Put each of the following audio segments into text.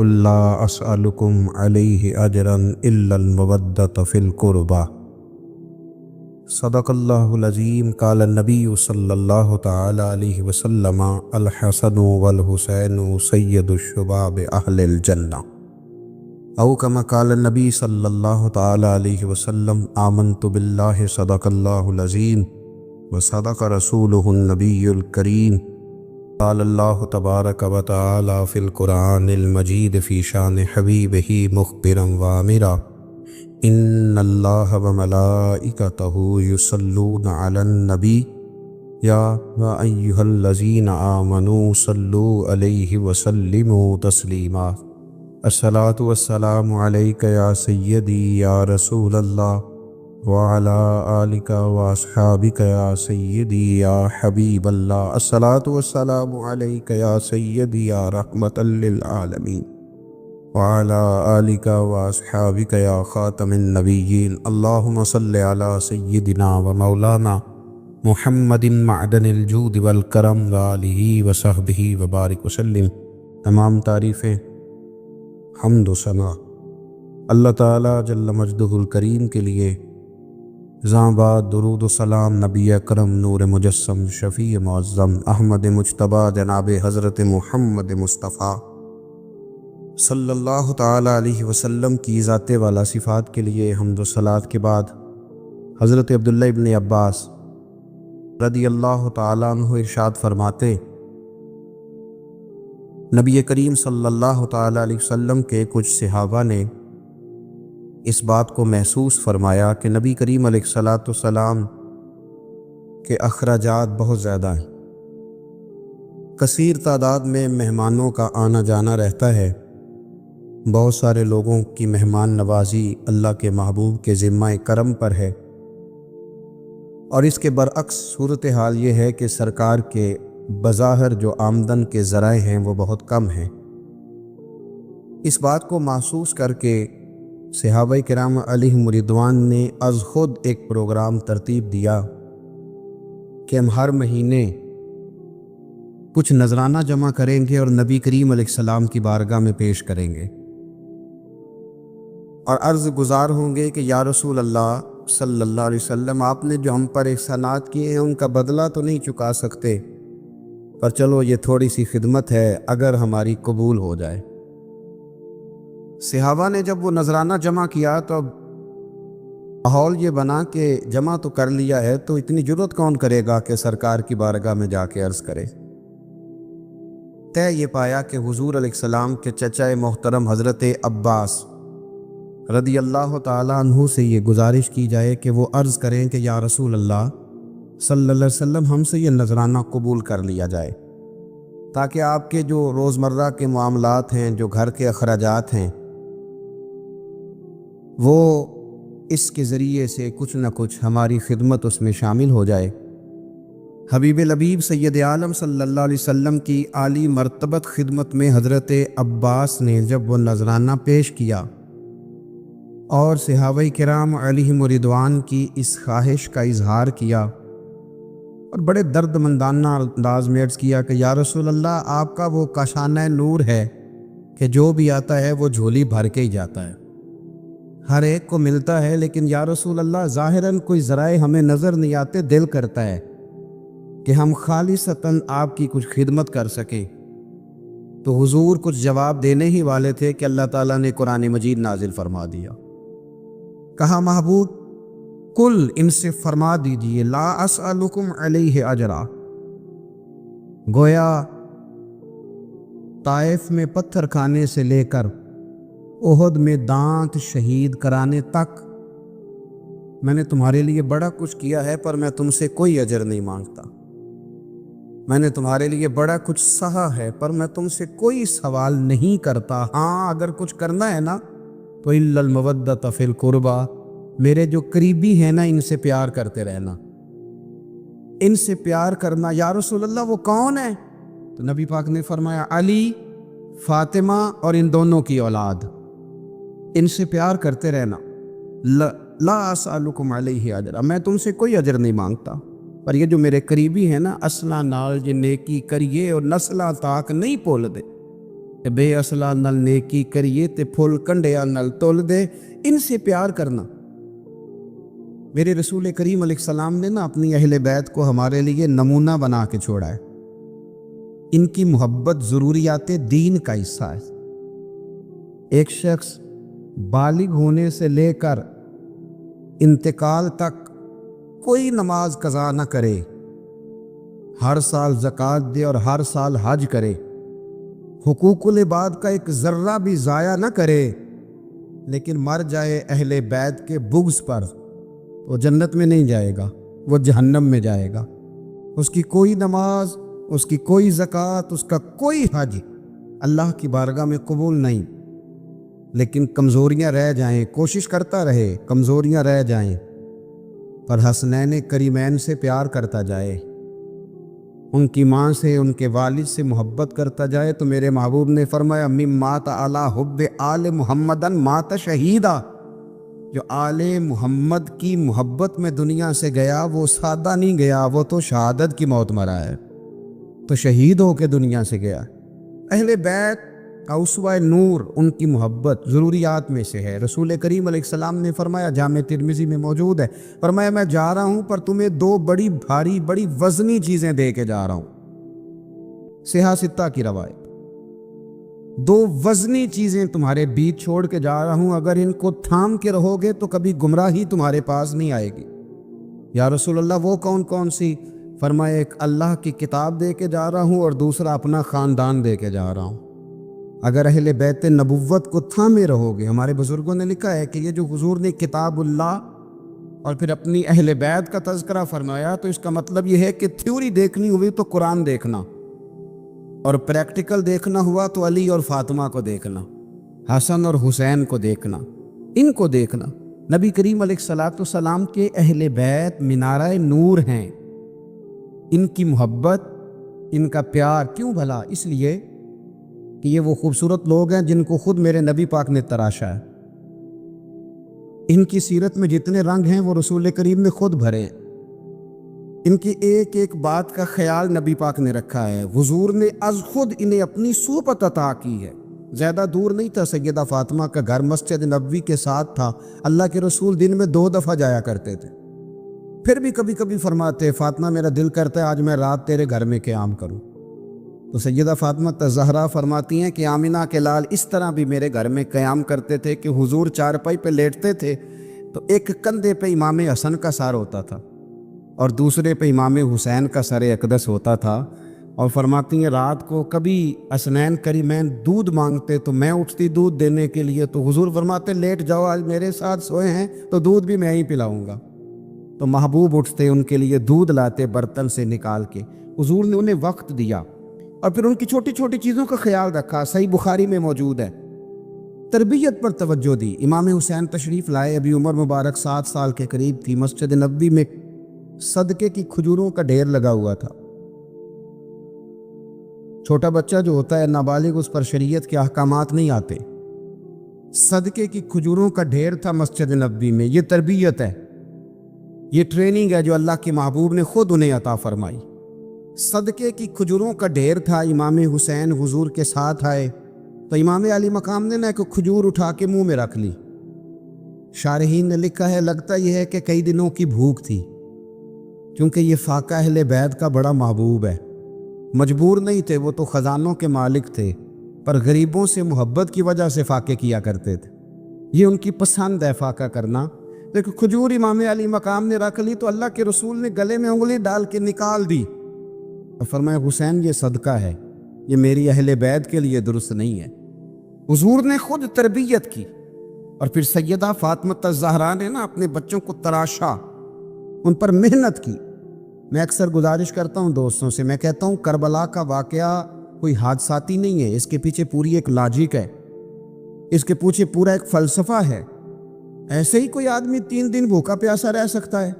قل لا اسألکم علیہ اجرا الا المودۃ فی القربى۔ صدق اللہ العظیم۔ قال النبی صلی اللہ تعالی علیہ وسلم الحسن والحسین سید الشباب اہل الجنہ، او کما قال النبی صلی اللہ تعالی علیہ وسلم آمنت باللہ صدق اللہ العظیم وصدق رسولہ النبی الکریم۔ قال اللہ تبارک و تعالی فی القرآن المجید فی شان حبیبہ مخبرا وآمرا ان اللہ وملائکتہ یصلون علی النبی یا ایہا الذین آمنوا صلوا علیہ وسلموا تسلیما۔ الصلاۃ والسلام علیک یا سیدی یا رسول اللہ وعلی آلک واصحابک یا سیدی یا حبیب اللہ۔ الصلاۃ والسلام علیک یا سیدی یا رحمۃ للعالمین وعلی آلک واصحابک یا خاتم النبیین۔ اللہم صلی علی سیدنا و مولانا محمد معدن الجود والکرم وآلہ وصحبہ وبارک وسلم۔ تمام تعریفیں، حمد و ثنا اللہ تعالیٰ جل مجدہ الکریم کے لیے۔ زاں بعد درود و سلام نبی اکرم نور مجسم شفیع معظم احمد مجتبیٰ جناب حضرت محمد مصطفیٰ صلی اللہ تعالیٰ علیہ وسلم کی ذات والا صفات کے لیے حمد و صلات کے بعد حضرت عبداللہ ابن عباس رضی اللہ تعالیٰ عنہ ارشاد فرماتے، نبی کریم صلی اللہ تعالیٰ علیہ وسلم کے کچھ صحابہ نے اس بات کو محسوس فرمایا کہ نبی کریم علیہ الصلاۃ والسلام کے اخراجات بہت زیادہ ہیں، کثیر تعداد میں مہمانوں کا آنا جانا رہتا ہے، بہت سارے لوگوں کی مہمان نوازی اللہ کے محبوب کے ذمہ کرم پر ہے، اور اس کے برعکس صورتحال یہ ہے کہ سرکار کے بظاہر جو آمدن کے ذرائع ہیں وہ بہت کم ہیں۔ اس بات کو محسوس کر کے صحابہ کرام علیہم رضوان نے از خود ایک پروگرام ترتیب دیا کہ ہم ہر مہینے کچھ نذرانہ جمع کریں گے اور نبی کریم علیہ السلام کی بارگاہ میں پیش کریں گے، اور عرض گزار ہوں گے کہ یا رسول اللہ صلی اللہ علیہ وسلم، آپ نے جو ہم پر احسانات کیے ہیں ان کا بدلہ تو نہیں چکا سکتے، پر چلو یہ تھوڑی سی خدمت ہے اگر ہماری قبول ہو جائے۔ صحابہ نے جب وہ نذرانہ جمع کیا تو اب ماحول یہ بنا کہ جمع تو کر لیا ہے تو اتنی جرت کون کرے گا کہ سرکار کی بارگاہ میں جا کے عرض کرے۔ طے یہ پایا کہ حضور علیہ السلام کے چچا محترم حضرت عباس رضی اللہ تعالیٰ عنہ سے یہ گزارش کی جائے کہ وہ عرض کریں کہ یا رسول اللہ صلی اللہ علیہ وسلم، ہم سے یہ نذرانہ قبول کر لیا جائے، تاکہ آپ کے جو روزمرہ کے معاملات ہیں، جو گھر کے اخراجات ہیں، وہ اس کے ذریعے سے کچھ نہ کچھ ہماری خدمت اس میں شامل ہو جائے۔ حبیب لبیب سید عالم صلی اللہ علیہ وسلم کی عالی مرتبت خدمت میں حضرت عباس نے جب وہ نذرانہ پیش کیا اور صحابہ کرام علیہم رضوان کی اس خواہش کا اظہار کیا اور بڑے درد مندانہ انداز میں عرض کیا کہ یا رسول اللہ، آپ کا وہ کاشانہ نور ہے کہ جو بھی آتا ہے وہ جھولی بھر کے ہی جاتا ہے، ہر ایک کو ملتا ہے، لیکن یا رسول اللہ ظاہراً کوئی ذرائع ہمیں نظر نہیں آتے، دل کرتا ہے کہ ہم خالصتاً آپ کی کچھ خدمت کر سکیں۔ تو حضور کچھ جواب دینے ہی والے تھے کہ اللہ تعالیٰ نے قرآن مجید نازل فرما دیا، کہا محبوب کل ان سے فرما دیجئے لا اسألکم علیہ اجرا۔ گویا طائف میں پتھر کھانے سے لے کر احد میں دانت شہید کرانے تک میں نے تمہارے لیے بڑا کچھ کیا ہے، پر میں تم سے کوئی اجر نہیں مانگتا۔ میں نے تمہارے لیے بڑا کچھ سہا ہے، پر میں تم سے کوئی سوال نہیں کرتا۔ ہاں اگر کچھ کرنا ہے نا تو الا المودۃ فی القربى، میرے جو قریبی ہیں نا ان سے پیار کرتے رہنا، ان سے پیار کرنا۔ یا رسول اللہ وہ کون ہے؟ تو نبی پاک نے فرمایا علی، فاطمہ اور ان دونوں کی اولاد، ان سے پیار کرتے رہنا۔ لا اسألکم علیہ اجرا، میں تم سے کوئی اجر نہیں مانگتا، پر یہ جو میرے قریبی ہیں نا، اصلاں نال جے نیکی کریے اور نسلاں تاک نہیں بھول دے۔ کہ بے اصلہ نل نیکی کریے تے پھول کنڈیا نل تول دے، ان سے پیار کرنا۔ میرے رسول کریم علیہ السلام نے اپنی اہل بیت کو ہمارے لیے نمونہ بنا کے چھوڑا ہے۔ ان کی محبت ضروریات دین کا حصہ ہے۔ ایک شخص بالغ ہونے سے لے کر انتقال تک کوئی نماز قضا نہ کرے، ہر سال زکوٰۃ دے اور ہر سال حج کرے، حقوق العباد کا ایک ذرہ بھی ضائع نہ کرے، لیکن مر جائے اہل بیت کے بغض پر، وہ جنت میں نہیں جائے گا، وہ جہنم میں جائے گا۔ اس کی کوئی نماز، اس کی کوئی زکوٰۃ، اس کا کوئی حج اللہ کی بارگاہ میں قبول نہیں۔ لیکن کمزوریاں رہ جائیں، کوشش کرتا رہے، کمزوریاں رہ جائیں، پر حسنین کریمین سے پیار کرتا جائے، ان کی ماں سے، ان کے والد سے محبت کرتا جائے، تو میرے محبوب نے فرمایا من مات علی حب آل محمدن مات شہیدا، جو آل محمد کی محبت میں دنیا سے گیا وہ سادہ نہیں گیا، وہ تو شہادت کی موت مرا ہے، تو شہید ہو کے دنیا سے گیا۔ اہل بیت اسوہ نور، ان کی محبت ضروریات میں سے ہے۔ رسول کریم علیہ السلام نے فرمایا، جامع ترمذی میں موجود ہے، فرمایا میں جا رہا ہوں پر تمہیں دو بڑی بھاری بڑی وزنی چیزیں دے کے جا رہا ہوں۔ صحیح ستہ کی روایت، دو وزنی چیزیں تمہارے بیچ چھوڑ کے جا رہا ہوں، اگر ان کو تھام کے رہو گے تو کبھی گمراہی تمہارے پاس نہیں آئے گی۔ یا رسول اللہ وہ کون کون سی؟ فرمایا ایک اللہ کی کتاب دے کے جا رہا ہوں اور دوسرا اپنا خاندان دے کے جا رہا ہوں۔ اگر اہل بیت نبوت کو تھامے رہو گے، ہمارے بزرگوں نے لکھا ہے کہ یہ جو حضور نے کتاب اللہ اور پھر اپنی اہل بیت کا تذکرہ فرمایا، تو اس کا مطلب یہ ہے کہ تھیوری دیکھنی ہوئی تو قرآن دیکھنا، اور پریکٹیکل دیکھنا ہوا تو علی اور فاطمہ کو دیکھنا، حسن اور حسین کو دیکھنا، ان کو دیکھنا۔ نبی کریم علیہ الصلوۃ والسلام کے اہل بیت مینارہ نور ہیں، ان کی محبت، ان کا پیار کیوں بھلا؟ اس لیے کہ یہ وہ خوبصورت لوگ ہیں جن کو خود میرے نبی پاک نے تراشا ہے۔ ان کی سیرت میں جتنے رنگ ہیں وہ رسول کریم نے خود بھرے ہیں۔ ان کی ایک ایک بات کا خیال نبی پاک نے رکھا ہے، حضور نے از خود انہیں اپنی صحبت عطا کی ہے۔ زیادہ دور نہیں تھا، سیدہ فاطمہ کا گھر مسجد نبوی کے ساتھ تھا، اللہ کے رسول دن میں 2 دفعہ جایا کرتے تھے۔ پھر بھی کبھی کبھی فرماتے، فاطمہ میرا دل کرتا ہے آج میں رات تیرے گھر میں قیام کروں، تو سیدہ فاطمہ زہرا فرماتی ہیں کہ آمنہ کے لال اس طرح بھی میرے گھر میں قیام کرتے تھے کہ حضور چارپائی پہ لیٹتے تھے تو ایک کندھے پہ امام حسن کا سر ہوتا تھا اور دوسرے پہ امام حسین کا سر اقدس ہوتا تھا، اور فرماتی ہیں رات کو کبھی حسنین کریمین دودھ مانگتے تو میں اٹھتی دودھ دینے کے لیے، تو حضور فرماتے لیٹ جاؤ آج میرے ساتھ سوئے ہیں تو دودھ بھی میں ہی پلاؤں گا، تو محبوب اٹھتے ان کے لیے دودھ لاتے برتن سے نکال کے، حضور نے انہیں وقت دیا اور پھر ان کی چھوٹی چھوٹی چیزوں کا خیال رکھا۔ صحیح بخاری میں موجود ہے، تربیت پر توجہ دی۔ امام حسین تشریف لائے، ابھی عمر مبارک 7 سال کے قریب تھی، مسجد نبوی میں صدقے کی کھجوروں کا ڈھیر لگا ہوا تھا۔ چھوٹا بچہ جو ہوتا ہے نابالغ، اس پر شریعت کے احکامات نہیں آتے، صدقے کی کھجوروں کا ڈھیر تھا مسجد نبوی میں۔ یہ تربیت ہے، یہ ٹریننگ ہے جو اللہ کے محبوب نے خود انہیں عطا فرمائی۔ صدقے کی کھجوروں کا ڈھیر تھا، امام حسین حضور کے ساتھ آئے تو امام علی مقام نے ایک کھجور اٹھا کے منہ میں رکھ لی۔ شارحین نے لکھا ہے لگتا یہ ہے کہ کئی دنوں کی بھوک تھی، کیونکہ یہ فاقہ اہل بیت کا بڑا محبوب ہے۔ مجبور نہیں تھے، وہ تو خزانوں کے مالک تھے، پر غریبوں سے محبت کی وجہ سے فاقے کیا کرتے تھے، یہ ان کی پسند ہے فاقہ کرنا۔ لیکن کھجور امام علی مقام نے رکھ لی تو اللہ کے رسول نے گلے میں انگلی ڈال کے نکال دی اور فرمایا حسین یہ صدقہ ہے، یہ میری اہل بیت کے لیے درست نہیں ہے۔ حضور نے خود تربیت کی، اور پھر سیدہ فاطمہ الزہرا نے اپنے بچوں کو تراشا، ان پر محنت کی۔ میں اکثر گزارش کرتا ہوں دوستوں سے، میں کہتا ہوں کربلا کا واقعہ کوئی حادثاتی نہیں ہے، اس کے پیچھے پوری ایک لاجک ہے، اس کے پیچھے پورا ایک فلسفہ ہے۔ ایسے ہی کوئی آدمی 3 دن بھوکا پیاسا رہ سکتا ہے؟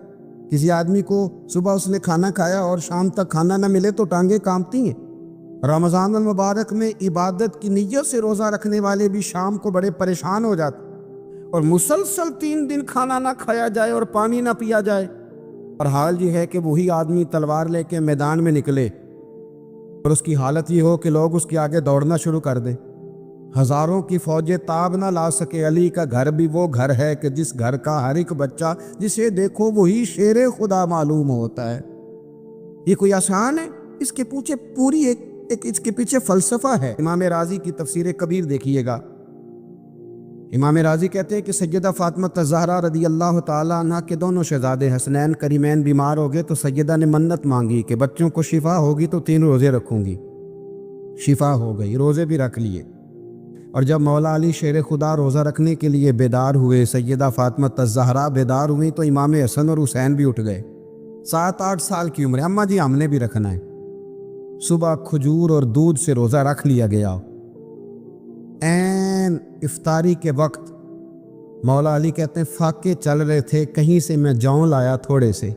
کسی آدمی کو صبح اس نے کھانا کھایا اور شام تک کھانا نہ ملے تو ٹانگیں کانپتی ہیں۔ رمضان المبارک میں عبادت کی نیت سے روزہ رکھنے والے بھی شام کو بڑے پریشان ہو جاتے، اور مسلسل 3 دن کھانا نہ کھایا جائے اور پانی نہ پیا جائے، اور حال یہ ہے کہ وہی آدمی تلوار لے کے میدان میں نکلے اور اس کی حالت یہ ہو کہ لوگ اس کے آگے دوڑنا شروع کر دیں۔ ہزاروں کی فوجیں تاب نہ لا سکے، علی کا گھر بھی وہ گھر ہے کہ جس گھر کا ہر ایک بچہ جسے دیکھو وہی شیر خدا معلوم ہوتا ہے۔ یہ کوئی آسان ہے؟ اس کے پیچھے پوری ایک اس کے پیچھے فلسفہ ہے۔ امام راضی کی تفسیر کبیر دیکھیے گا، امام راضی کہتے ہیں کہ سیدہ فاطمہ الزہرا رضی اللہ تعالیٰ عنہ کے دونوں شہزادے حسنین کریمین بیمار ہو گئے تو سیدہ نے منت مانگی کہ بچوں کو شفا ہوگی تو 3 روزے رکھوں گی۔ شفا ہو گئی، روزے بھی رکھ لیے۔ اور جب مولا علی شیر خدا روزہ رکھنے کے لیے بیدار ہوئے، سیدہ فاطمہ الزہرا بیدار ہوئی تو امام حسن اور حسین بھی اٹھ گئے، 7-8 سال کی عمر، اماں جی ہم نے بھی رکھنا ہے۔ صبح کھجور اور دودھ سے روزہ رکھ لیا گیا۔ عین افطاری کے وقت مولا علی کہتے ہیں فاقے چل رہے تھے، کہیں سے میں جاؤں لایا تھوڑے سے،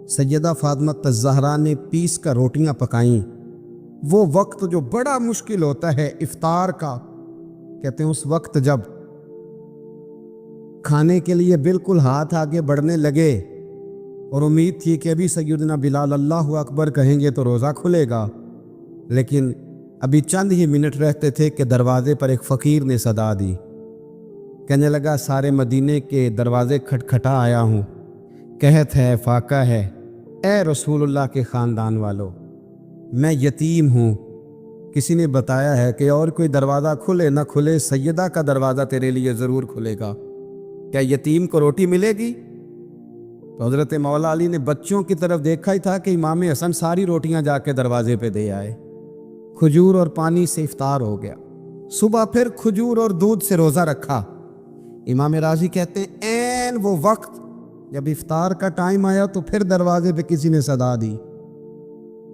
سیدہ فاطمہ الزہرا نے پیس کر روٹیاں پکائیں۔ وہ وقت جو بڑا مشکل ہوتا ہے افطار کا، کہتے ہیں اس وقت جب کھانے کے لیے بالکل ہاتھ آگے بڑھنے لگے اور امید تھی کہ ابھی سیدنا بلال اللہ اکبر کہیں گے تو روزہ کھلے گا، لیکن ابھی چند ہی منٹ رہتے تھے کہ دروازے پر ایک فقیر نے صدا دی، کہنے لگا سارے مدینے کے دروازے کھٹکھٹا آیا ہوں، قحط ہے، فاقہ ہے، اے رسول اللہ کے خاندان والو، میں یتیم ہوں، کسی نے بتایا ہے کہ اور کوئی دروازہ کھلے نہ کھلے سیدہ کا دروازہ تیرے لیے ضرور کھلے گا، کیا یتیم کو روٹی ملے گی؟ تو حضرت مولا علی نے بچوں کی طرف دیکھا ہی تھا کہ امام حسن ساری روٹیاں جا کے دروازے پہ دے آئے، کھجور اور پانی سے افطار ہو گیا۔ صبح پھر کھجور اور دودھ سے روزہ رکھا۔ امام راضی کہتے ہیں عین وہ وقت جب افطار کا ٹائم آیا تو پھر دروازے پہ کسی نے صدا دی،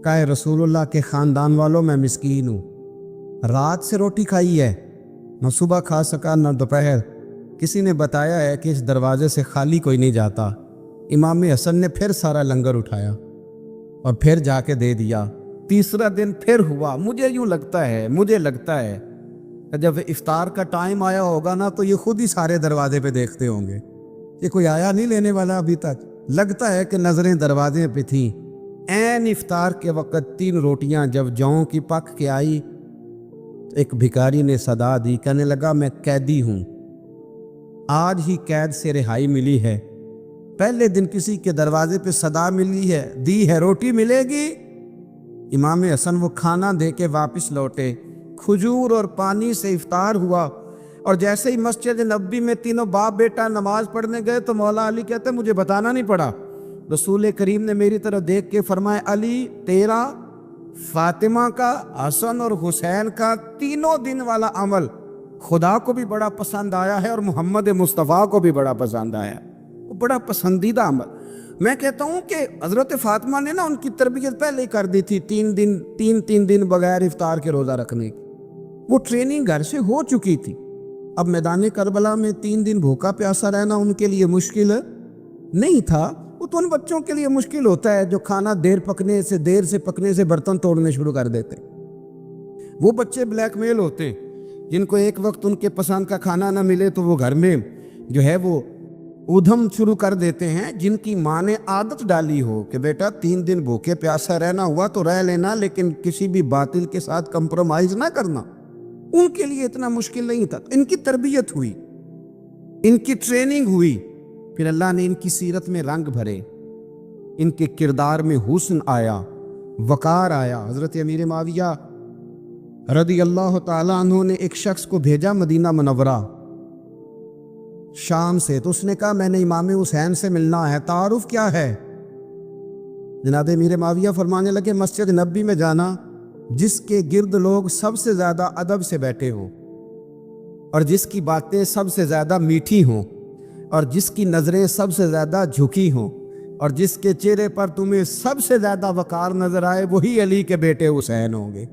کہا رسول اللہ کے خاندان والوں میں مسکین ہوں، رات سے روٹی کھائی ہے، نہ صبح کھا سکا نہ دوپہر، کسی نے بتایا ہے کہ اس دروازے سے خالی کوئی نہیں جاتا۔ امام حسن نے پھر سارا لنگر اٹھایا اور پھر جا کے دے دیا۔ تیسرا دن پھر ہوا۔ مجھے لگتا ہے جب افطار کا ٹائم آیا ہوگا نا تو یہ خود ہی سارے دروازے پہ دیکھتے ہوں گے، یہ کوئی آیا نہیں لینے والا ابھی تک، لگتا ہے کہ نظریں دروازے پہ تھیں۔ عین افطار کے وقت 3 روٹیاں جب جاؤں کی پک کے آئی تو ایک بھکاری نے صدا دی، کہنے لگا میں قیدی ہوں، آج ہی قید سے رہائی ملی ہے، پہلے دن کسی کے دروازے پہ صدا ملی ہے، دی ہے روٹی ملے گی۔ امام حسن وہ کھانا دے کے واپس لوٹے، کھجور اور پانی سے افطار ہوا، اور جیسے ہی مسجد نبوی میں تینوں باپ بیٹا نماز پڑھنے گئے تو مولا علی کہتے مجھے بتانا نہیں پڑا، رسول کریم نے میری طرف دیکھ کے فرمایا علی تیرا، فاطمہ کا، حسن اور حسین کا 3 دن والا عمل خدا کو بھی بڑا پسند آیا ہے اور محمد مصطفیٰ کو بھی بڑا پسند آیا، وہ بڑا پسندیدہ عمل۔ میں کہتا ہوں کہ حضرت فاطمہ نے نا ان کی تربیت پہلے ہی کر دی تھی، 3 دن بغیر افطار کے روزہ رکھنے کی، وہ ٹریننگ گھر سے ہو چکی تھی۔ اب میدان کربلا میں 3 دن بھوکا پیاسا رہنا ان کے لیے مشکل نہیں تھا، وہ تو ان بچوں کے لیے مشکل ہوتا ہے جو کھانا دیر سے پکنے سے برتن توڑنے شروع کر دیتے، وہ بچے بلیک میل ہوتے ہیں جن کو ایک وقت ان کے پسند کا کھانا نہ ملے تو وہ گھر میں جو ہے وہ ادھم شروع کر دیتے ہیں، جن کی ماں نے عادت ڈالی ہو کہ بیٹا 3 دن بھوکے پیاسا رہنا ہوا تو رہ لینا، لیکن کسی بھی باطل کے ساتھ کمپرومائز نہ کرنا، ان کے لیے اتنا مشکل نہیں تھا۔ ان کی تربیت ہوئی، ان کی ٹریننگ ہوئی، پھر اللہ نے ان کی سیرت میں رنگ بھرے، ان کے کردار میں حسن آیا، وقار آیا۔ حضرت امیر معاویہ رضی اللہ تعالیٰ عنہ نے ایک شخص کو بھیجا مدینہ منورہ شام سے، تو اس نے کہا میں نے امام حسین سے ملنا ہے، تعارف کیا ہے؟ جناب امیر معاویہ فرمانے لگے مسجد نبوی میں جانا جس کے گرد لوگ سب سے زیادہ ادب سے بیٹھے ہوں اور جس کی باتیں سب سے زیادہ میٹھی ہوں اور جس کی نظریں سب سے زیادہ جھکی ہوں اور جس کے چہرے پر تمہیں سب سے زیادہ وقار نظر آئے وہی علی کے بیٹے حسین ہوں گے۔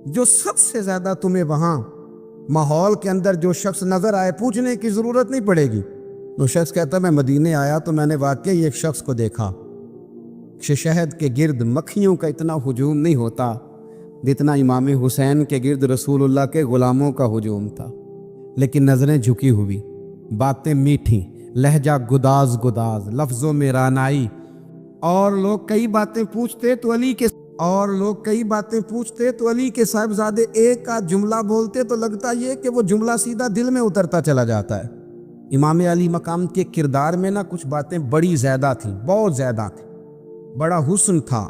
جو سب سے زیادہ تمہیں وہاں ماحول کے اندر جو شخص نظر آئے پوچھنے کی ضرورت نہیں پڑے گی، وہ شخص کہتا میں مدینے آیا تو میں نے واقعی ایک شخص کو دیکھا، شہد کے گرد مکھیوں کا اتنا ہجوم نہیں ہوتا جتنا امام حسین کے گرد رسول اللہ کے غلاموں کا ہجوم تھا، لیکن نظریں جھکی ہوئی، باتیں میٹھی، لہجہ گداز، لفظوں میں رانائی، اور لوگ کئی باتیں پوچھتے تو علی کے اور لوگ کئی باتیں پوچھتے تو علی کے صاحبزادے ایک آدھ جملہ بولتے تو لگتا یہ کہ وہ جملہ سیدھا دل میں اترتا چلا جاتا ہے۔ امام علی مقام کے کردار میں نا کچھ باتیں بڑی زیادہ تھیں، بہت زیادہ تھیں، بڑا حسن تھا۔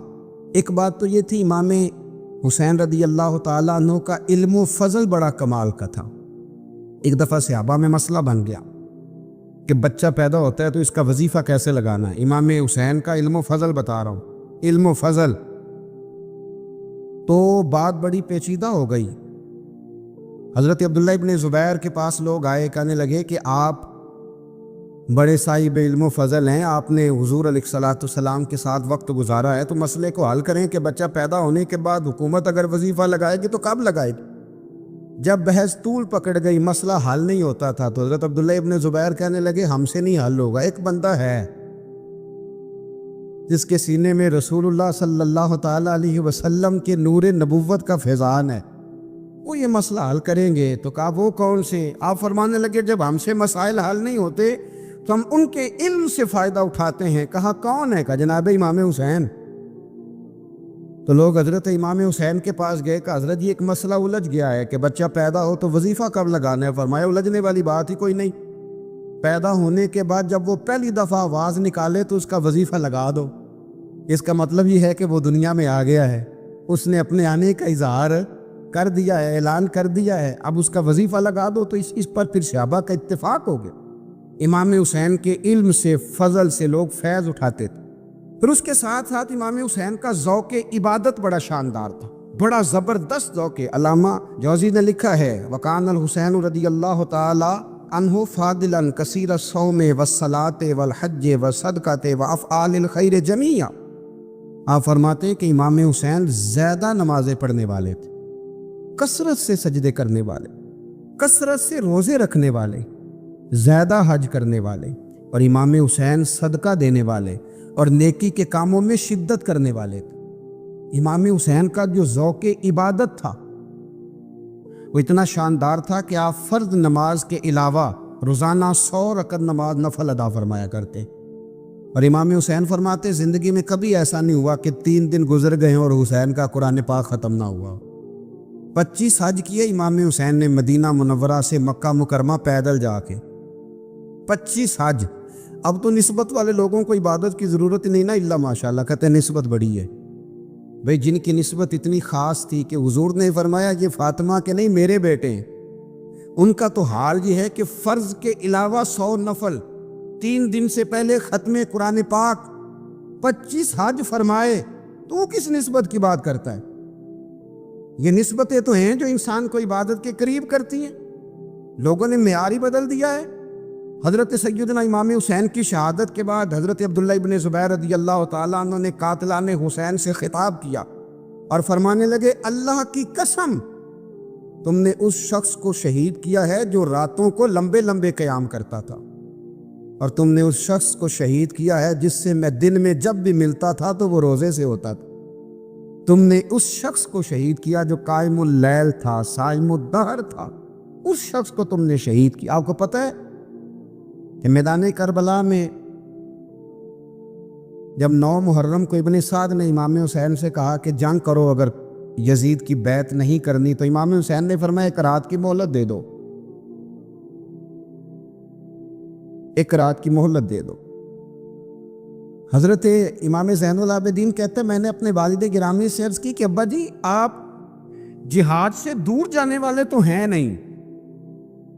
ایک بات تو یہ تھی، امام حسین رضی اللہ تعالیٰ عنہ کا علم و فضل بڑا کمال کا تھا۔ ایک دفعہ صحابہ میں مسئلہ بن گیا کہ بچہ پیدا ہوتا ہے تو اس کا وظیفہ کیسے لگانا ہے۔ امام حسین کا علم و فضل بتا رہا ہوں، علم و فضل، تو بات بڑی پیچیدہ ہو گئی۔ حضرت عبداللہ ابن زبیر کے پاس لوگ آئے، کہنے لگے کہ آپ بڑے صاحب علم و فضل ہیں، آپ نے حضور علیہ الصلوۃ والسلام کے ساتھ وقت گزارا ہے، تو مسئلے کو حل کریں کہ بچہ پیدا ہونے کے بعد حکومت اگر وظیفہ لگائے گی تو کب لگائے گی۔ جب بحث طول پکڑ گئی، مسئلہ حل نہیں ہوتا تھا، تو حضرت عبداللہ ابن زبیر کہنے لگے ہم سے نہیں حل ہوگا، ایک بندہ ہے جس کے سینے میں رسول اللہ صلی اللہ تعالیٰ علیہ وسلم کے نور نبوت کا فیضان ہے، وہ یہ مسئلہ حل کریں گے۔ تو کہا وہ کون سے؟ آپ فرمانے لگے جب ہم سے مسائل حل نہیں ہوتے تو ہم ان کے علم سے فائدہ اٹھاتے ہیں۔ کہا کون ہے؟ کہا جناب امام حسین۔ تو لوگ حضرت امام حسین کے پاس گئے، کہ حضرت یہ ایک مسئلہ الجھ گیا ہے کہ بچہ پیدا ہو تو وظیفہ کب لگانا ہے۔ فرمایا الجھنے والی بات ہی کوئی نہیں، پیدا ہونے کے بعد جب وہ پہلی دفعہ آواز نکالے تو اس کا وظیفہ لگا دو۔ اس کا مطلب یہ ہے کہ وہ دنیا میں آ گیا ہے، اس نے اپنے آنے کا اظہار کر دیا ہے، اعلان کر دیا ہے، اب اس کا وظیفہ لگا دو۔ تو اس پر پھر صحابہ کا اتفاق ہو گیا۔ امام حسین کے علم سے، فضل سے لوگ فیض اٹھاتے تھے۔ پھر اس کے ساتھ ساتھ امام حسین کا ذوق عبادت بڑا شاندار تھا، بڑا زبردست ذوق۔ علامہ جوزی نے لکھا ہے وکان الحسین رضی اللہ تعالی عنہ فاضلا کثیر الصوم والصلاۃ والحج والصدقۃ وافعال الخیر جمیعا۔ آپ فرماتے ہیں کہ امام حسین زیادہ نمازیں پڑھنے والے تھے، کثرت سے سجدے کرنے والے، کثرت سے روزے رکھنے والے، زیادہ حج کرنے والے، اور امام حسین صدقہ دینے والے اور نیکی کے کاموں میں شدت کرنے والے تھے۔ امام حسین کا جو ذوق عبادت تھا وہ اتنا شاندار تھا کہ آپ فرض نماز کے علاوہ روزانہ 100 رکعت نماز نفل ادا فرمایا کرتے۔ اور امام حسین فرماتے زندگی میں کبھی ایسا نہیں ہوا کہ 3 دن گزر گئے اور حسین کا قرآن پاک ختم نہ ہوا۔ 25 حج کیے امام حسین نے مدینہ منورہ سے مکہ مکرمہ پیدل جا کے، 25 حج۔ اب تو نسبت والے لوگوں کو عبادت کی ضرورت نہیں نا، اللہ ماشاءاللہ کہتے ہیں نسبت بڑی ہے۔ بھئی جن کی نسبت اتنی خاص تھی کہ حضور نے فرمایا یہ فاطمہ کے نہیں میرے بیٹے ہیں، ان کا تو حال یہ ہے کہ فرض کے علاوہ 100 نفل، 3 دن سے پہلے ختم قرآن پاک، 25 حج فرمائے، تو وہ کس نسبت کی بات کرتا ہے؟ یہ نسبتیں تو ہیں جو انسان کو عبادت کے قریب کرتی ہیں۔ لوگوں نے معیار ہی بدل دیا ہے۔ حضرت سیدنا امام حسین کی شہادت کے بعد حضرت عبداللہ ابن زبیر رضی اللہ تعالیٰ عنہ نے قاتلان حسین سے خطاب کیا اور فرمانے لگے اللہ کی قسم تم نے اس شخص کو شہید کیا ہے جو راتوں کو لمبے لمبے قیام کرتا تھا، اور تم نے اس شخص کو شہید کیا ہے جس سے میں دن میں جب بھی ملتا تھا تو وہ روزے سے ہوتا تھا۔ تم نے اس شخص کو شہید کیا جو قائم اللیل تھا، صائم الدہر تھا، اس شخص کو تم نے شہید کیا۔ آپ کو پتہ ہے کہ میدان کربلا میں جب 9 محرم کو ابن سعد نے امام حسین سے کہا کہ جنگ کرو، اگر یزید کی بیعت نہیں کرنی، تو امام حسین نے فرمایا 1 رات کی مہلت دے دو، 1 رات کی مہلت دے دو۔ حضرت امام زین العابدین کہتے ہیں میں نے اپنے والد گرامی سے عرض کی کہ ابا جی آپ جہاد سے دور جانے والے تو ہیں نہیں،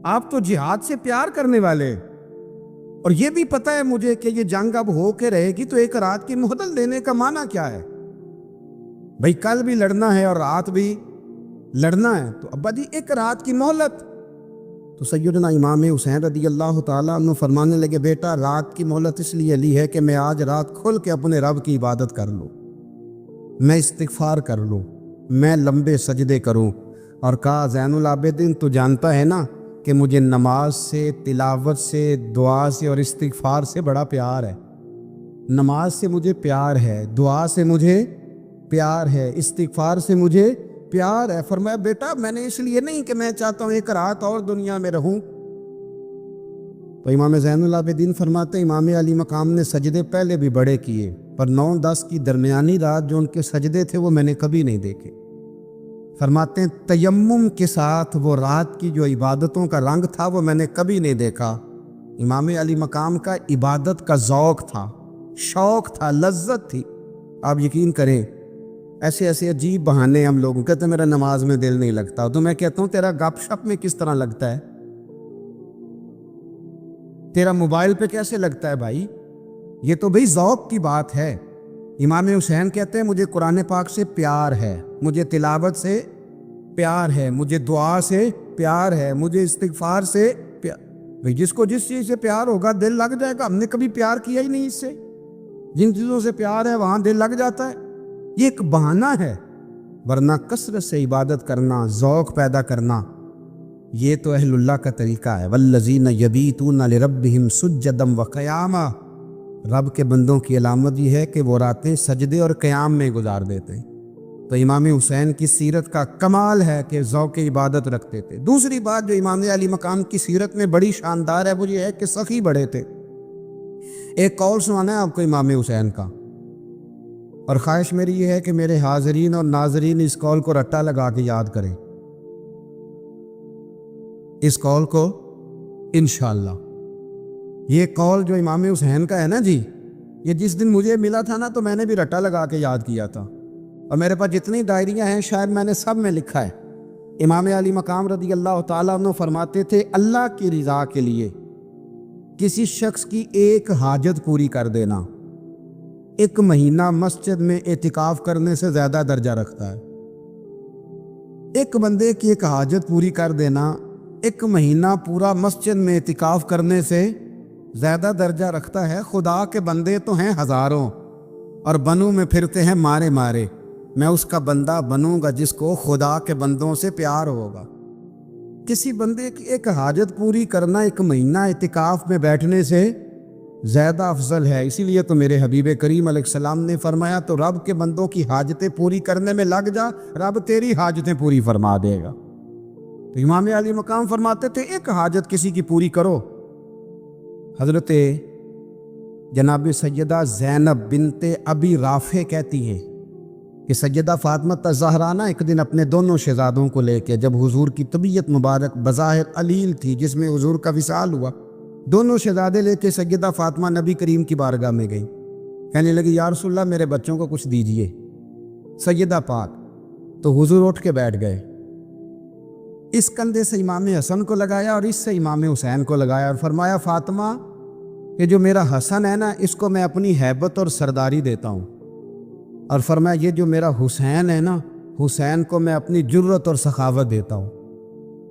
آپ تو جہاد سے پیار کرنے والے، اور یہ بھی پتہ ہے مجھے کہ یہ جنگ اب ہو کے رہے گی، تو 1 رات کی مہلت دینے کا معنی کیا ہے؟ بھئی کل بھی لڑنا ہے اور رات بھی لڑنا ہے، تو ابا جی 1 رات کی مہلت۔ تو سیدنا امام حسین رضی اللہ تعالیٰ عنہ فرمانے لگے بیٹا رات کی مہلت اس لیے لی ہے کہ میں آج رات کھل کے اپنے رب کی عبادت کر لوں، میں استغفار کر لوں، میں لمبے سجدے کروں۔ اور کہا زین العابدین تو جانتا ہے نا کہ مجھے نماز سے، تلاوت سے، دعا سے اور استغفار سے بڑا پیار ہے۔ نماز سے مجھے پیار ہے، دعا سے مجھے پیار ہے، استغفار سے مجھے پیار ہے۔ فرمایا بیٹا میں نے اس لیے نہیں کہ میں چاہتا ہوں 1 رات اور دنیا میں رہوں، تو امام زین العابدین فرماتے امام علی مقام نے سجدے پہلے بھی بڑے کیے، پر 9-10 کی درمیانی رات جو ان کے سجدے تھے وہ میں نے کبھی نہیں دیکھے۔ فرماتے ہیں تیمم کے ساتھ وہ رات کی جو عبادتوں کا رنگ تھا وہ میں نے کبھی نہیں دیکھا۔ امام علی مقام کا عبادت کا ذوق تھا، شوق تھا، لذت تھی۔ آپ یقین کریں ایسے ایسے عجیب بہانے ہم لوگوں کہتے ہیں میرا نماز میں دل نہیں لگتا، تو میں کہتا ہوں تیرا گپ شپ میں کس طرح لگتا ہے، تیرا موبائل پہ کیسے لگتا ہے بھائی؟ یہ تو بھئی ذوق کی بات ہے۔ امام حسین کہتے ہیں مجھے قرآن پاک سے پیار ہے، مجھے تلاوت سے پیار ہے، مجھے دعا سے پیار ہے، مجھے استغفار سے پیار۔ بھئی جس کو جس چیز سے پیار ہوگا دل لگ جائے گا۔ ہم نے کبھی پیار کیا ہی نہیں اس سے، جن چیزوں سے پیار ہے وہاں دل لگ جاتا ہے۔ یہ ایک بہانہ ہے، ورنہ کثرت سے عبادت کرنا، ذوق پیدا کرنا، یہ تو اہل اللہ کا طریقہ ہے۔ والذین یبیتون لربہم سجدا وقیاما، رب کے بندوں کی علامت یہ ہے کہ وہ راتیں سجدے اور قیام میں گزار دیتے ہیں۔ تو امام حسین کی سیرت کا کمال ہے کہ ذوق عبادت رکھتے تھے۔ دوسری بات جو امام علی مقام کی سیرت میں بڑی شاندار ہے وہ یہ ہے کہ سخی بڑے تھے۔ ایک قول سنانا ہے آپ کو امام حسین کا، اور خواہش میری یہ ہے کہ میرے حاضرین اور ناظرین اس قول کو رٹا لگا کے یاد کریں، اس قول کو انشاءاللہ۔ یہ قول جو امام حسین کا ہے نا جی، یہ جس دن مجھے ملا تھا نا تو میں نے بھی رٹا لگا کے یاد کیا تھا، اور میرے پاس جتنی ڈائریاں ہیں شاید میں نے سب میں لکھا ہے۔ امام علی مقام رضی اللہ تعالیٰ عنہ فرماتے تھے اللہ کی رضا کے لیے کسی شخص کی ایک حاجت پوری کر دینا 1 مہینہ مسجد میں اعتکاف کرنے سے زیادہ درجہ رکھتا ہے۔ ایک بندے کی ایک حاجت پوری کر دینا 1 مہینہ پورا مسجد میں اعتکاف کرنے سے زیادہ درجہ رکھتا ہے۔ خدا کے بندے تو ہیں ہزاروں اور بنوں میں پھرتے ہیں مارے مارے، میں اس کا بندہ بنوں گا جس کو خدا کے بندوں سے پیار ہوگا۔ کسی بندے کی ایک حاجت پوری کرنا 1 مہینہ اعتکاف میں بیٹھنے سے زیادہ افضل ہے۔ اسی لیے تو میرے حبیب کریم علیہ السلام نے فرمایا تو رب کے بندوں کی حاجتیں پوری کرنے میں لگ جا، رب تیری حاجتیں پوری فرما دے گا۔ تو امام علی مقام فرماتے تھے ایک حاجت کسی کی پوری کرو۔ حضرت جناب سیدہ زینب بنت ابی رافع کہتی ہیں کہ سیدہ فاطمہ الزہرا ایک دن اپنے دونوں شہزادوں کو لے کے، جب حضور کی طبیعت مبارک بظاہر علیل تھی جس میں حضور کا وصال ہوا، دونوں شہزادے لے کے سیدہ فاطمہ نبی کریم کی بارگاہ میں گئیں۔ کہنے لگی یا رسول اللہ میرے بچوں کو کچھ دیجئے سیدہ پاک۔ تو حضور اٹھ کے بیٹھ گئے، اس کندھے سے امام حسن کو لگایا اور اس سے امام حسین کو لگایا، اور فرمایا فاطمہ کہ جو میرا حسن ہے نا اس کو میں اپنی ہیبت اور سرداری دیتا ہوں، اور فرمایا یہ جو میرا حسین ہے نا حسین کو میں اپنی جرت اور سخاوت دیتا ہوں۔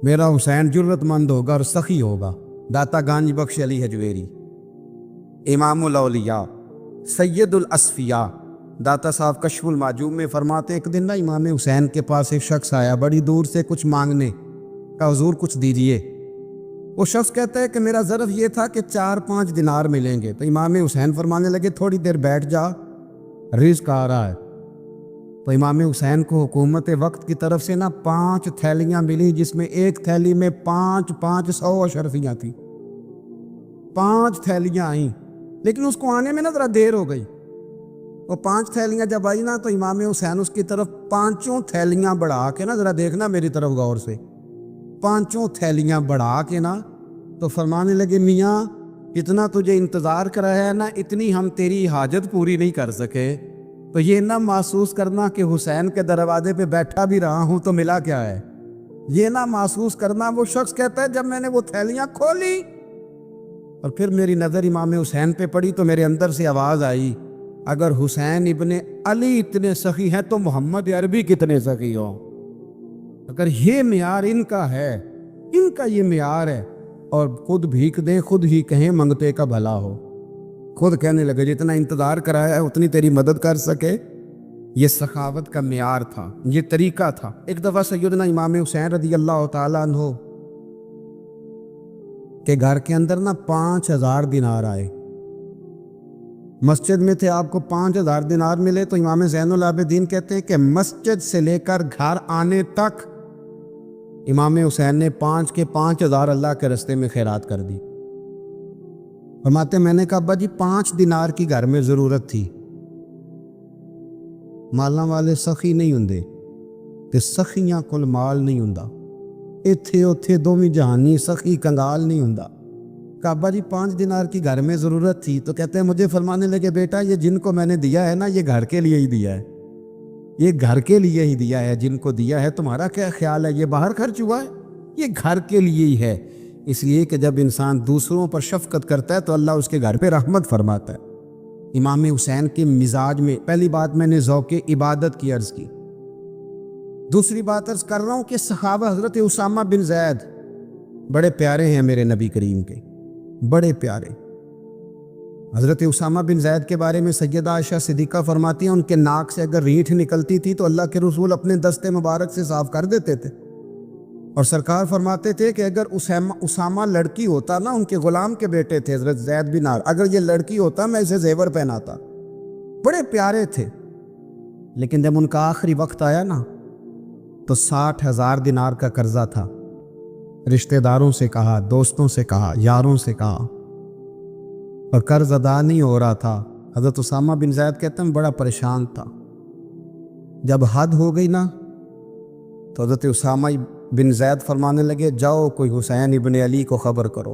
میرا حسین جرت مند ہوگا اور سخی ہوگا۔ داتا گانج بخش علی حجویری، امام الاولیاء، سید الاصفیاء، داتا صاحب کشف المعجوب میں فرماتے ایک دن نا امام حسین کے پاس ایک شخص آیا بڑی دور سے کچھ مانگنے کا، حضور کچھ دیجئے۔ وہ شخص کہتا ہے کہ میرا ظرف یہ تھا کہ 4-5 دینار ملیں گے۔ تو امام حسین فرمانے لگے تھوڑی دیر بیٹھ جا، رزق آ رہا ہے۔ تو امام حسین کو حکومت وقت کی طرف سے نا 5 تھیلیاں ملی، جس میں ایک تھیلی میں 500 اشرفیاں تھیں۔ 5 تھیلیاں آئیں، لیکن اس کو آنے میں نا ذرا دیر ہو گئی۔ وہ 5 تھیلیاں جب آئی نا تو امام حسین اس کی طرف 5 تھیلیاں بڑھا کے نا، ذرا دیکھنا میری طرف غور سے، 5 تھیلیاں بڑھا کے نا تو فرمانے لگے میاں اتنا تجھے انتظار کرایا ہے نا، اتنی ہم تیری حاجت پوری نہیں کر سکے، تو یہ نہ محسوس کرنا کہ حسین کے دروازے پہ بیٹھا بھی رہا ہوں تو ملا کیا ہے، یہ نہ محسوس کرنا۔ وہ شخص کہتا ہے جب میں نے وہ تھیلیاں کھولی اور پھر میری نظر امام حسین پہ پڑی تو میرے اندر سے آواز آئی اگر حسین ابن علی اتنے سخی ہیں تو محمد عربی کتنے سخی ہوں۔ اگر یہ معیار ان کا ہے، ان کا یہ معیار ہے، اور خود بھیک دیں خود ہی کہیں منگتے کا بھلا ہو، خود کہنے لگے جتنا انتظار کرایا ہے اتنی تیری مدد کر سکے۔ یہ سخاوت کا معیار تھا، یہ طریقہ تھا۔ ایک دفعہ سیدنا امام حسین رضی اللہ تعالیٰ عنہ کے گھر کے اندر نا 5000 دینار آئے، مسجد میں تھے، آپ کو 5000 دینار ملے تو امام زین العابدین کہتے ہیں کہ مسجد سے لے کر گھر آنے تک امام حسین نے 5 کے 5000 اللہ کے رستے میں خیرات کر دی۔ فرماتے میں نے کہا ابا جی 5 دینار کی گھر میں ضرورت تھی، مالاں والے سخی نہیں ہوندے تے سخیاں کول مال نہیں ہوندا، ایتھے اوتھے دوویں جہانی سخی کنگال نہیں ہوندا۔ کہا ابا جی 5 دینار کی گھر میں ضرورت تھی، تو کہتے ہیں مجھے فرمانے لگے بیٹا یہ جن کو میں نے دیا ہے نا یہ گھر کے لیے ہی دیا ہے، یہ گھر کے لیے ہی دیا ہے، جن کو دیا ہے تمہارا کیا خیال ہے یہ باہر خرچ ہوا ہے؟ یہ گھر کے لیے ہی ہے، اس لیے کہ جب انسان دوسروں پر شفقت کرتا ہے تو اللہ اس کے گھر پہ رحمت فرماتا ہے۔ امام حسین کے مزاج میں پہلی بات میں نے ذوق عبادت کی عرض کی، دوسری بات عرض کر رہا ہوں کہ صحابہ حضرت اسامہ بن زید بڑے پیارے ہیں میرے نبی کریم کے، بڑے پیارے۔ حضرت اسامہ بن زید کے بارے میں سیدہ عائشہ صدیقہ فرماتی ہیں ان کے ناک سے اگر ریٹھ نکلتی تھی تو اللہ کے رسول اپنے دستے مبارک سے صاف کر دیتے تھے، اور سرکار فرماتے تھے کہ اگر اسامہ لڑکی ہوتا نا، ان کے غلام کے بیٹے تھے حضرت زید بن اگر یہ لڑکی ہوتا میں اسے زیور پہناتا۔ بڑے پیارے تھے، لیکن جب ان کا آخری وقت آیا نا تو 60,000 دینار کا قرضہ تھا، رشتہ داروں سے کہا، دوستوں سے کہا، یاروں سے کہا، اور قرض ادا نہیں ہو رہا تھا۔ حضرت اسامہ بن زید کہتے ہیں بڑا پریشان تھا۔ جب حد ہو گئی نا تو حضرت اسامہ بن زید فرمانے لگے جاؤ کوئی حسین ابن علی کو خبر کرو،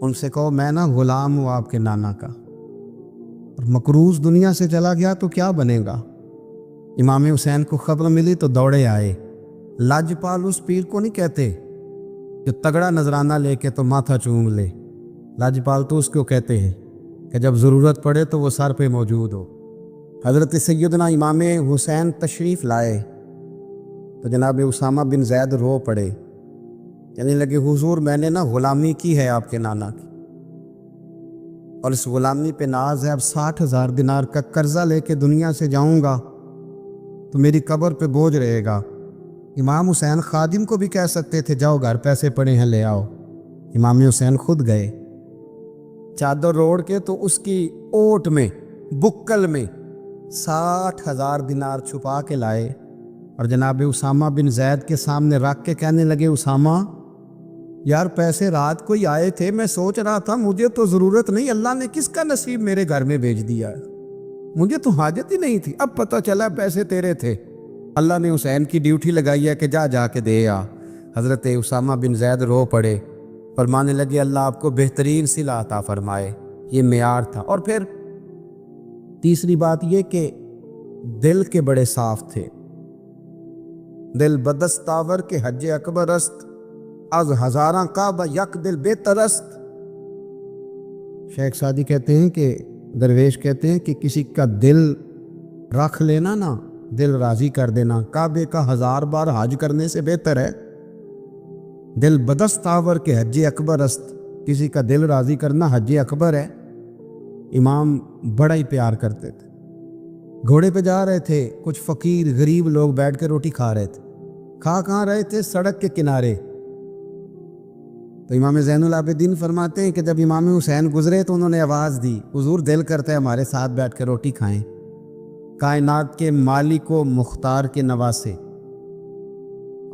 ان سے کہو میں نا غلام ہوں آپ کے نانا کا، اور مقروض دنیا سے چلا گیا تو کیا بنے گا۔ امام حسین کو خبر ملی تو دوڑے آئے۔ لاجپال اس پیر کو نہیں کہتے جو تگڑا نذرانہ لے کے تو ماتھا چوم لے، لاجپال تو اس کو کہتے ہیں کہ جب ضرورت پڑے تو وہ سر پہ موجود ہو۔ حضرت سیدنا امام حسین تشریف لائے تو جناب اسامہ بن زید رو پڑے، کہنے لگے حضور میں نے نا غلامی کی ہے آپ کے نانا کی، اور اس غلامی پہ ناز ہے، اب 60,000 دینار کا قرضہ لے کے دنیا سے جاؤں گا تو میری قبر پہ بوجھ رہے گا۔ امام حسین خادم کو بھی کہہ سکتے تھے جاؤ گھر پیسے پڑے ہیں لے آؤ، امام حسین خود گئے، چادر روڑ کے تو اس کی اوٹ میں بکل میں 60,000 دینار چھپا کے لائے، اور جناب اسامہ بن زید کے سامنے رکھ کے کہنے لگے اسامہ یار پیسے رات کو ہی آئے تھے، میں سوچ رہا تھا مجھے تو ضرورت نہیں، اللہ نے کس کا نصیب میرے گھر میں بھیج دیا ہے، مجھے تو حاجت ہی نہیں تھی، اب پتہ چلا پیسے تیرے تھے، اللہ نے حسین کی ڈیوٹی لگائی ہے کہ جا کے دے آ۔ حضرت اسامہ بن زید رو پڑے، فرمانے لگے اللہ آپ کو بہترین صلہ عطا فرمائے، یہ معیار تھا۔ اور پھر تیسری بات یہ کہ دل کے بڑے صاف تھے، دل بدستاور کے حج اکبر است، از ہزاراں کعبہ یک دل بہتر است۔ شیخ سعدی کہتے ہیں کہ درویش کہتے ہیں کہ کسی کا دل رکھ لینا نا، دل راضی کر دینا کعبے کا 1000 بار حج کرنے سے بہتر ہے۔ دل بدستاور کے حج اکبر است، کسی کا دل راضی کرنا حج اکبر ہے۔ امام بڑا ہی پیار کرتے تھے، گھوڑے پہ جا رہے تھے، کچھ فقیر غریب لوگ بیٹھ کے روٹی کھا رہے تھے، کہاں رہے تھے؟ سڑک کے کنارے۔ تو امام زین العابدین فرماتے ہیں کہ جب امام حسین گزرے تو انہوں نے آواز دی حضور دل کرتا ہے ہمارے ساتھ بیٹھ کے روٹی کھائیں، کائنات کے مالک و مختار کے نواسے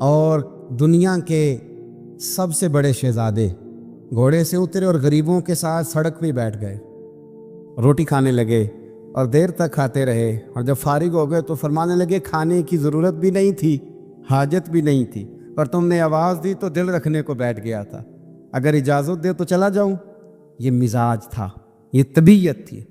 اور دنیا کے سب سے بڑے شہزادے گھوڑے سے اترے اور غریبوں کے ساتھ سڑک پہ بیٹھ گئے، روٹی کھانے لگے اور دیر تک کھاتے رہے، اور جب فارغ ہو گئے تو فرمانے لگے کھانے کی ضرورت بھی نہیں تھی، حاجت بھی نہیں تھی، پر تم نے آواز دی تو دل رکھنے کو بیٹھ گیا تھا، اگر اجازت دے تو چلا جاؤں۔ یہ مزاج تھا، یہ طبیعت تھی۔